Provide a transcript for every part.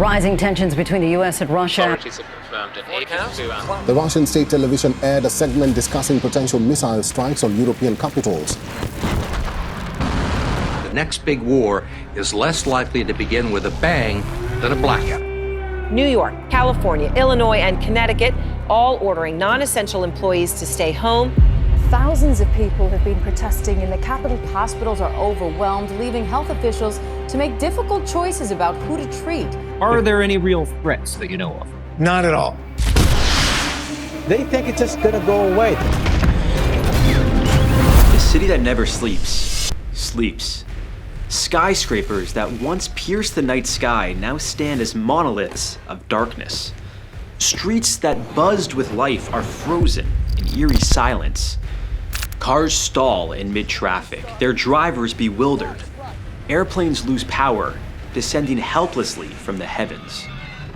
Rising tensions between the U.S. and Russia. Authorities have confirmed an AP2 The Russian state television aired a segment discussing potential missile strikes on European capitals. The next big war is less likely to begin with a bang than a blackout. New York, California, Illinois, and Connecticut all ordering non-essential employees to stay home. Thousands of people have been protesting in the capital. Hospitals are overwhelmed, leaving health officials to make difficult choices about who to treat. Are there any real threats that you know of? Not at all. They think it's just gonna go away. The city that never sleeps, sleeps. Skyscrapers that once pierced the night sky now stand as monoliths of darkness. Streets that buzzed with life are frozen in eerie silence. Cars stall in mid-traffic, their drivers bewildered. Airplanes lose power, descending helplessly from the heavens.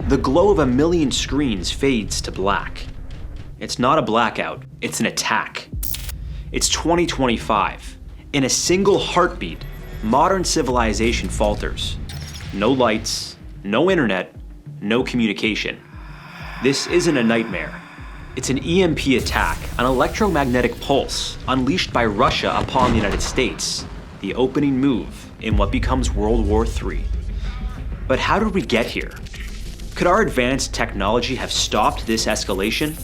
The glow of a million screens fades to black. It's not a blackout, it's an attack. It's 2025. In a single heartbeat, modern civilization falters. No lights, no internet, no communication. This isn't a nightmare. It's an EMP attack, an electromagnetic pulse unleashed by Russia upon the United States, the opening move in what becomes World War III. But how did we get here? Could our advanced technology have stopped this escalation?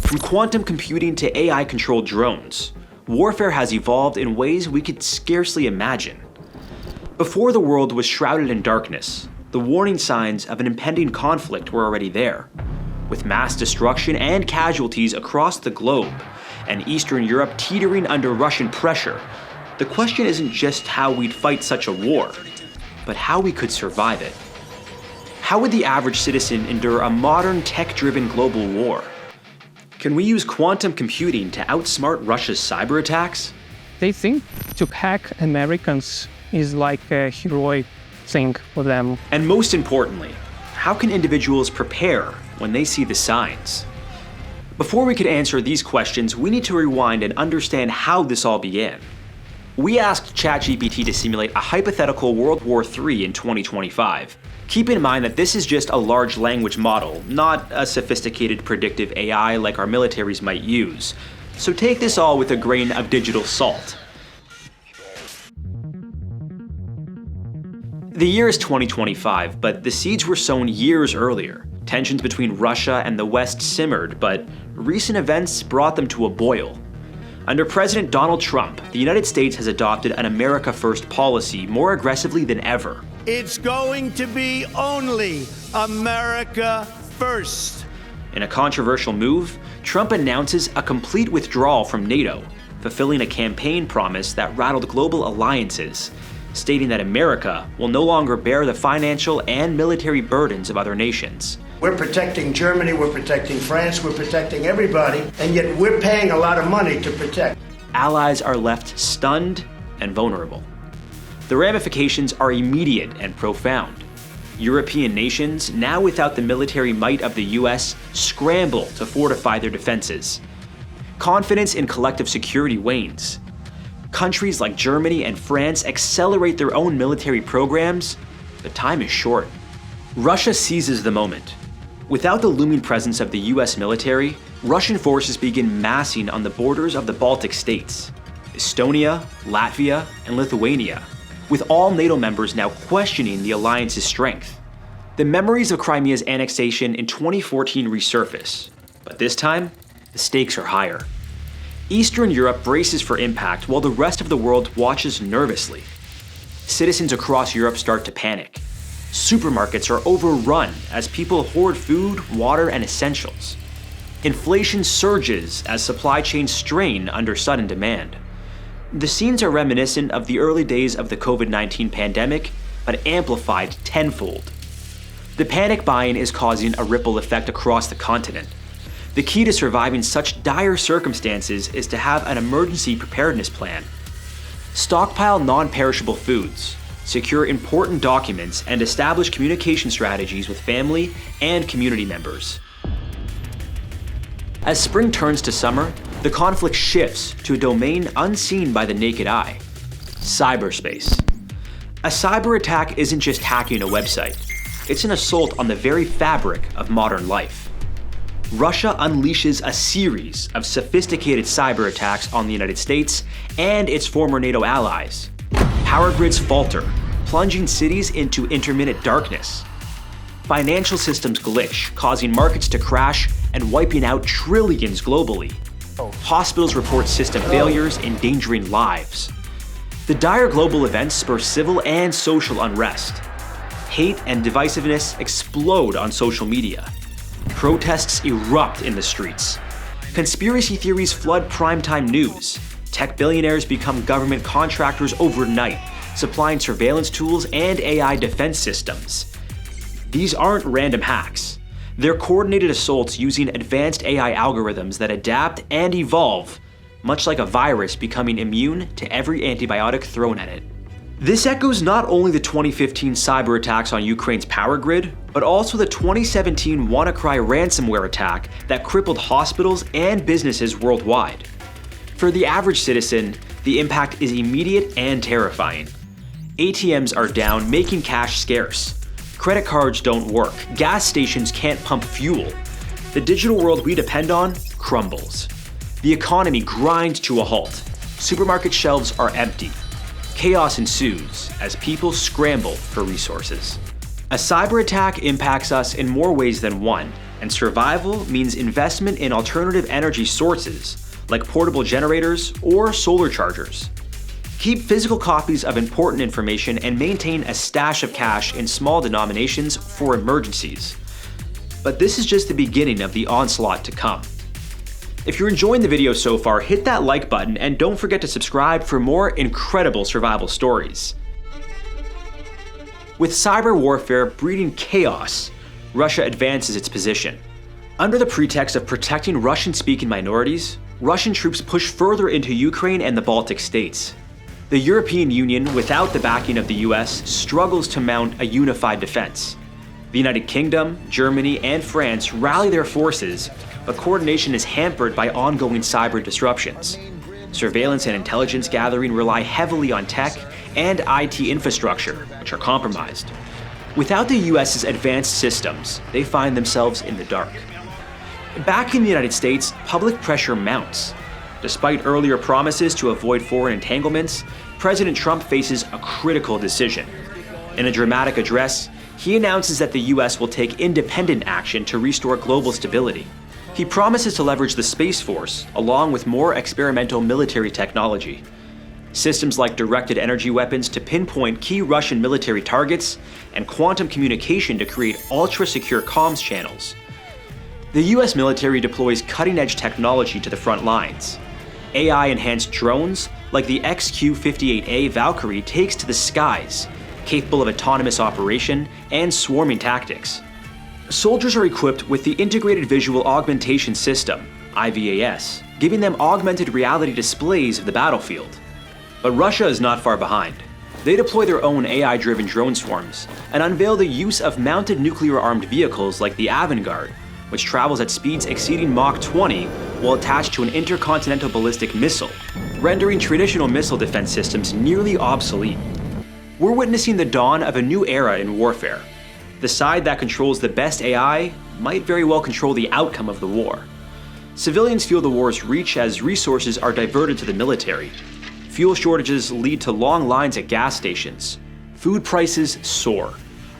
From quantum computing to AI-controlled drones, warfare has evolved in ways we could scarcely imagine. Before the world was shrouded in darkness, the warning signs of an impending conflict were already there. With mass destruction and casualties across the globe, and Eastern Europe teetering under Russian pressure, the question isn't just how we'd fight such a war, but how we could survive it. How would the average citizen endure a modern tech-driven global war? Can we use quantum computing to outsmart Russia's cyber attacks? They think to hack Americans is like a heroic thing for them. And most importantly, how can individuals prepare when they see the signs? Before we could answer these questions, we need to rewind and understand how this all began. We asked ChatGPT to simulate a hypothetical World War III in 2025. Keep in mind that this is just a large language model, not a sophisticated predictive AI like our militaries might use. So take this all with a grain of digital salt. The year is 2025, but the seeds were sown years earlier. Tensions between Russia and the West simmered, but recent events brought them to a boil. Under President Donald Trump, the United States has adopted an America First policy more aggressively than ever. It's going to be only America first. In a controversial move, Trump announces a complete withdrawal from NATO, fulfilling a campaign promise that rattled global alliances, stating that America will no longer bear the financial and military burdens of other nations. We're protecting Germany, we're protecting France, we're protecting everybody, and yet we're paying a lot of money to protect. Allies are left stunned and vulnerable. The ramifications are immediate and profound. European nations, now without the military might of the US, scramble to fortify their defenses. Confidence in collective security wanes. Countries like Germany and France accelerate their own military programs, but time is short. Russia seizes the moment. Without the looming presence of the US military, Russian forces begin massing on the borders of the Baltic states, Estonia, Latvia, and Lithuania, with all NATO members now questioning the alliance's strength. The memories of Crimea's annexation in 2014 resurface, but this time, the stakes are higher. Eastern Europe braces for impact while the rest of the world watches nervously. Citizens across Europe start to panic. Supermarkets are overrun as people hoard food, water, and essentials. Inflation surges as supply chains strain under sudden demand. The scenes are reminiscent of the early days of the COVID-19 pandemic, but amplified tenfold. The panic buying is causing a ripple effect across the continent. The key to surviving such dire circumstances is to have an emergency preparedness plan. Stockpile non-perishable foods, secure important documents, and establish communication strategies with family and community members. As spring turns to summer, the conflict shifts to a domain unseen by the naked eye: cyberspace. A cyber attack isn't just hacking a website. it's an assault on the very fabric of modern life. Russia unleashes a series of sophisticated cyber attacks on the United States and its former NATO allies. Power grids falter, plunging cities into intermittent darkness. Financial systems glitch, causing markets to crash and wiping out trillions globally. Hospitals report system failures, endangering lives. The dire global events spur civil and social unrest. Hate and divisiveness explode on social media. Protests erupt in the streets. Conspiracy theories flood primetime news. Tech billionaires become government contractors overnight, supplying surveillance tools and AI defense systems. These aren't random hacks. They're coordinated assaults using advanced AI algorithms that adapt and evolve, much like a virus becoming immune to every antibiotic thrown at it. This echoes not only the 2015 cyber attacks on Ukraine's power grid, but also the 2017 WannaCry ransomware attack that crippled hospitals and businesses worldwide. For the average citizen, the impact is immediate and terrifying. ATMs are down, making cash scarce. Credit cards don't work. Gas stations can't pump fuel. The digital world we depend on crumbles. The economy grinds to a halt. Supermarket shelves are empty. Chaos ensues as people scramble for resources. A cyber attack impacts us in more ways than one, and survival means investment in alternative energy sources, like portable generators or solar chargers. Keep physical copies of important information and maintain a stash of cash in small denominations for emergencies. But this is just the beginning of the onslaught to come. If you're enjoying the video so far, hit that like button and don't forget to subscribe for more incredible survival stories. With cyber warfare breeding chaos, Russia advances its position. Under the pretext of protecting Russian-speaking minorities, Russian troops push further into Ukraine and the Baltic states. The European Union, without the backing of the US, struggles to mount a unified defense. The United Kingdom, Germany, and France rally their forces, but coordination is hampered by ongoing cyber disruptions. Surveillance and intelligence gathering rely heavily on tech and IT infrastructure, which are compromised. Without the US's advanced systems, they find themselves in the dark. Back in the United States, public pressure mounts. Despite earlier promises to avoid foreign entanglements, President Trump faces a critical decision. In a dramatic address, he announces that the US will take independent action to restore global stability. He promises to leverage the Space Force, along with more experimental military technology. Systems like directed energy weapons to pinpoint key Russian military targets, and quantum communication to create ultra-secure comms channels. The US military deploys cutting-edge technology to the front lines. AI-enhanced drones, like the XQ-58A Valkyrie, takes to the skies, capable of autonomous operation and swarming tactics. Soldiers are equipped with the Integrated Visual Augmentation System, IVAS, giving them augmented reality displays of the battlefield. But Russia is not far behind. They deploy their own AI-driven drone swarms and unveil the use of mounted nuclear-armed vehicles like the Avangard, which travels at speeds exceeding Mach 20 while attached to an intercontinental ballistic missile, rendering traditional missile defense systems nearly obsolete. We're witnessing the dawn of a new era in warfare. The side that controls the best AI might very well control the outcome of the war. Civilians feel the war's reach as resources are diverted to the military. Fuel shortages lead to long lines at gas stations. Food prices soar.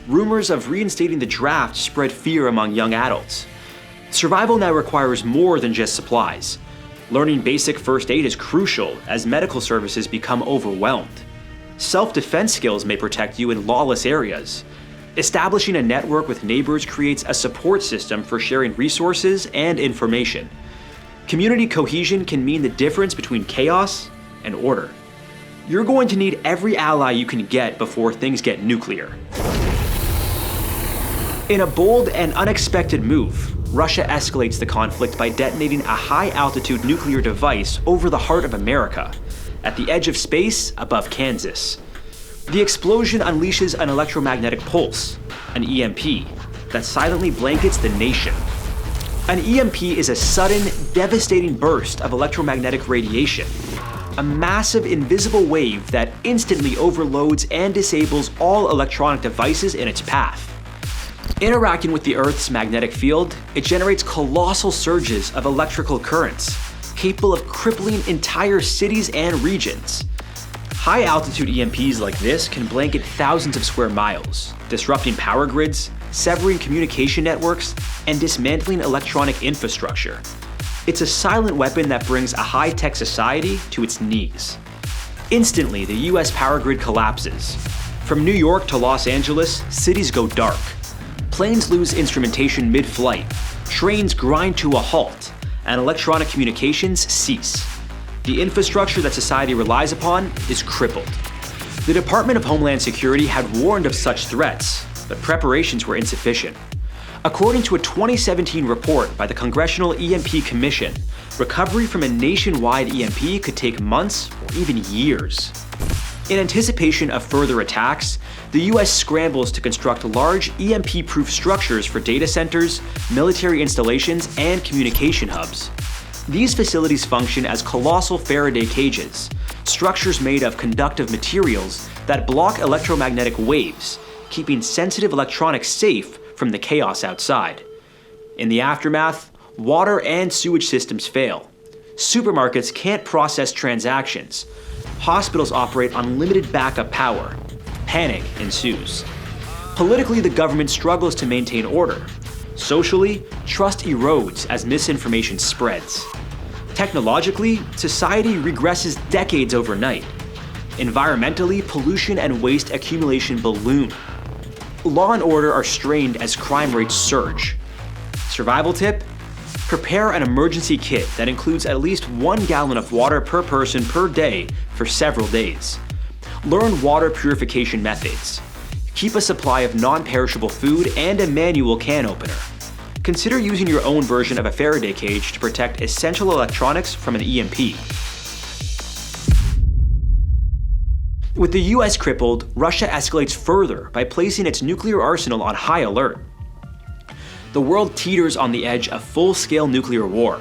Rumors of reinstating the draft spread fear among young adults. Survival now requires more than just supplies. Learning basic first aid is crucial as medical services become overwhelmed. Self-defense skills may protect you in lawless areas. Establishing a network with neighbors creates a support system for sharing resources and information. Community cohesion can mean the difference between chaos and order. You're going to need every ally you can get before things get nuclear. In a bold and unexpected move, Russia escalates the conflict by detonating a high-altitude nuclear device over the heart of America, at the edge of space above Kansas. The explosion unleashes an electromagnetic pulse, an EMP, that silently blankets the nation. An EMP is a sudden, devastating burst of electromagnetic radiation, a massive invisible wave that instantly overloads and disables all electronic devices in its path. Interacting with the Earth's magnetic field, it generates colossal surges of electrical currents, capable of crippling entire cities and regions. High-altitude EMPs like this can blanket thousands of square miles, disrupting power grids, severing communication networks, and dismantling electronic infrastructure. It's a silent weapon that brings a high-tech society to its knees. Instantly, the US power grid collapses. From New York to Los Angeles, cities go dark. Planes lose instrumentation mid-flight, trains grind to a halt, and electronic communications cease. The infrastructure that society relies upon is crippled. The Department of Homeland Security had warned of such threats, but preparations were insufficient. According to a 2017 report by the Congressional EMP Commission, recovery from a nationwide EMP could take months or even years. In anticipation of further attacks, the US scrambles to construct large EMP-proof structures for data centers, military installations, and communication hubs. These facilities function as colossal Faraday cages, structures made of conductive materials that block electromagnetic waves, keeping sensitive electronics safe from the chaos outside. In the aftermath, water and sewage systems fail. Supermarkets can't process transactions. Hospitals operate on limited backup power. Panic ensues. Politically, the government struggles to maintain order. Socially, trust erodes as misinformation spreads. Technologically, society regresses decades overnight. Environmentally, pollution and waste accumulation balloon. Law and order are strained as crime rates surge. Survival tip? Prepare an emergency kit that includes at least 1 gallon of water per person per day for several days. Learn water purification methods. Keep a supply of non-perishable food and a manual can opener. Consider using your own version of a Faraday cage to protect essential electronics from an EMP. With the US crippled, Russia escalates further by placing its nuclear arsenal on high alert. The world teeters on the edge of full-scale nuclear war.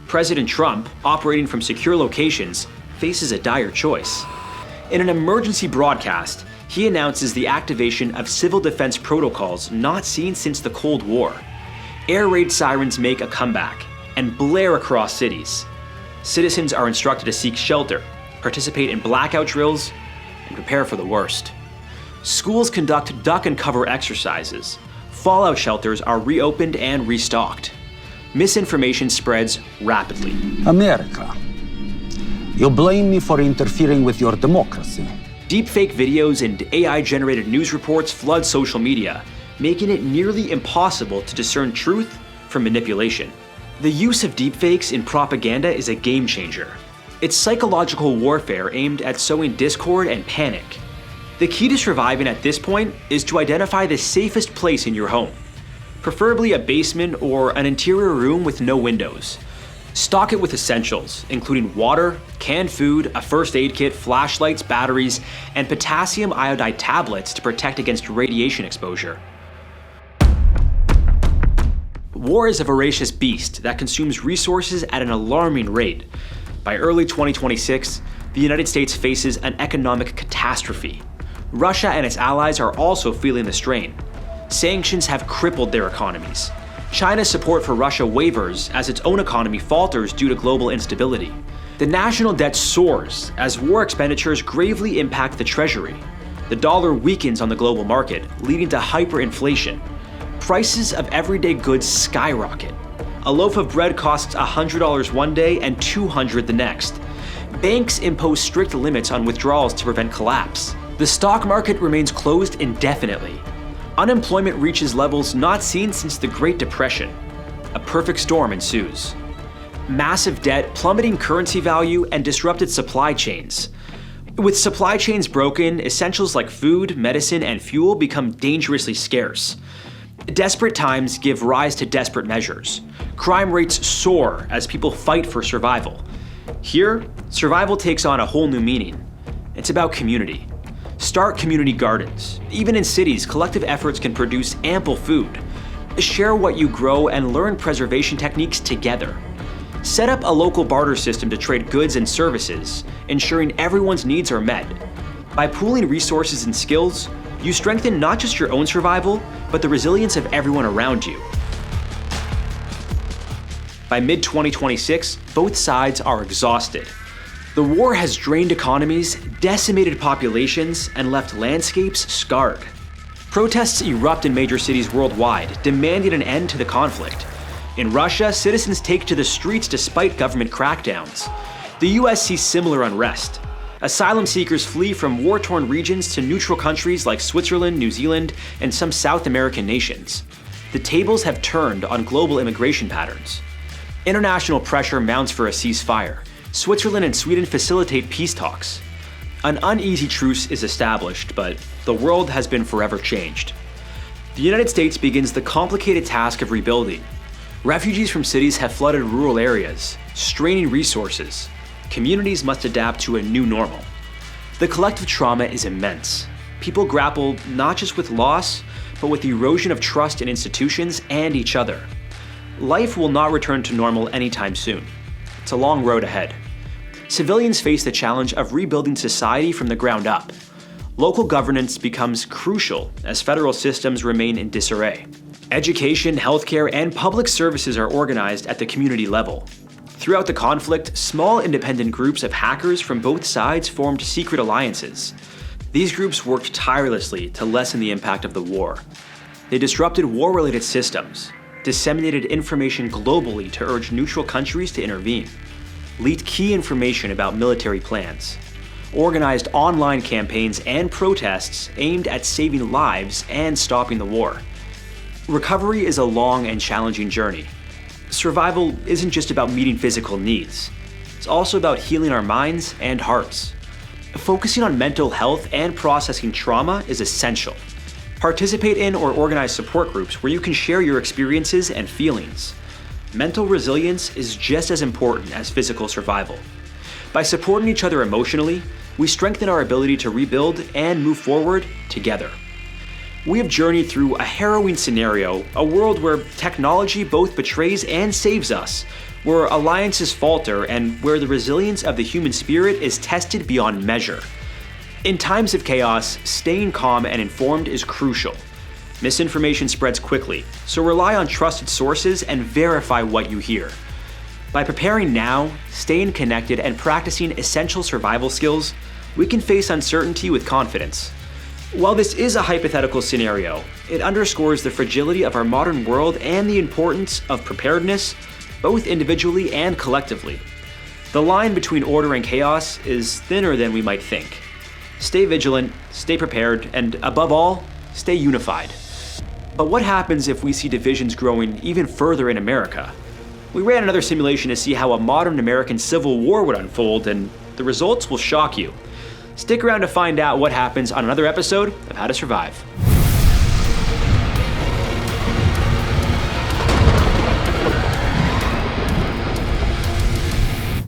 President Trump, operating from secure locations, faces a dire choice. In an emergency broadcast, he announces the activation of civil defense protocols not seen since the Cold War. Air raid sirens make a comeback and blare across cities. Citizens are instructed to seek shelter, participate in blackout drills, and prepare for the worst. Schools conduct duck and cover exercises. Fallout shelters are reopened and restocked. Misinformation spreads rapidly. America, you blame me for interfering with your democracy. Deepfake videos and AI-generated news reports flood social media, making it nearly impossible to discern truth from manipulation. The use of deepfakes in propaganda is a game changer. It's psychological warfare aimed at sowing discord and panic. The key to surviving at this point is to identify the safest place in your home, preferably a basement or an interior room with no windows. Stock it with essentials, including water, canned food, a first aid kit, flashlights, batteries, and potassium iodide tablets to protect against radiation exposure. War is a voracious beast that consumes resources at an alarming rate. By early 2026, the United States faces an economic catastrophe. Russia and its allies are also feeling the strain. Sanctions have crippled their economies. China's support for Russia wavers as its own economy falters due to global instability. The national debt soars as war expenditures gravely impact the treasury. The dollar weakens on the global market, leading to hyperinflation. Prices of everyday goods skyrocket. A loaf of bread costs $100 one day and $200 the next. Banks impose strict limits on withdrawals to prevent collapse. The stock market remains closed indefinitely. Unemployment reaches levels not seen since the Great Depression. A perfect storm ensues. Massive debt, plummeting currency value, and disrupted supply chains. With supply chains broken, essentials like food, medicine, and fuel become dangerously scarce. Desperate times give rise to desperate measures. Crime rates soar as people fight for survival. Here, survival takes on a whole new meaning. It's about community. Start community gardens. Even in cities, collective efforts can produce ample food. Share what you grow and learn preservation techniques together. Set up a local barter system to trade goods and services, ensuring everyone's needs are met. By pooling resources and skills, You strengthen not just your own survival, but the resilience of everyone around you. By mid-2026, both sides are exhausted. The war has drained economies, decimated populations, and left landscapes scarred. Protests erupt in major cities worldwide, demanding an end to the conflict. In Russia, citizens take to the streets despite government crackdowns. The US sees similar unrest. Asylum seekers flee from war-torn regions to neutral countries like Switzerland, New Zealand, and some South American nations. The tables have turned on global immigration patterns. International pressure mounts for a ceasefire. Switzerland and Sweden facilitate peace talks. An uneasy truce is established, but the world has been forever changed. The United States begins the complicated task of rebuilding. Refugees from cities have flooded rural areas, straining resources. Communities must adapt to a new normal. The collective trauma is immense. People grapple not just with loss, but with the erosion of trust in institutions and each other. Life will not return to normal anytime soon. It's a long road ahead. Civilians face the challenge of rebuilding society from the ground up. Local governance becomes crucial as federal systems remain in disarray. Education, healthcare, and public services are organized at the community level. Throughout the conflict, small independent groups of hackers from both sides formed secret alliances. These groups worked tirelessly to lessen the impact of the war. They disrupted war-related systems, disseminated information globally to urge neutral countries to intervene, leaked key information about military plans, organized online campaigns and protests aimed at saving lives and stopping the war. Recovery is a long and challenging journey. Survival isn't just about meeting physical needs. It's also about healing our minds and hearts. Focusing on mental health and processing trauma is essential. Participate in or organize support groups where you can share your experiences and feelings. Mental resilience is just as important as physical survival. By supporting each other emotionally, we strengthen our ability to rebuild and move forward together. We have journeyed through a harrowing scenario, a world where technology both betrays and saves us, where alliances falter, and where the resilience of the human spirit is tested beyond measure. In times of chaos, staying calm and informed is crucial. Misinformation spreads quickly, so rely on trusted sources and verify what you hear. By preparing now, staying connected, and practicing essential survival skills, we can face uncertainty with confidence. While this is a hypothetical scenario, it underscores the fragility of our modern world and the importance of preparedness, both individually and collectively. The line between order and chaos is thinner than we might think. Stay vigilant, stay prepared, and above all, stay unified. But what happens if we see divisions growing even further in America? We ran another simulation to see how a modern American civil war would unfold, and the results will shock you. Stick around to find out what happens on another episode of How to Survive.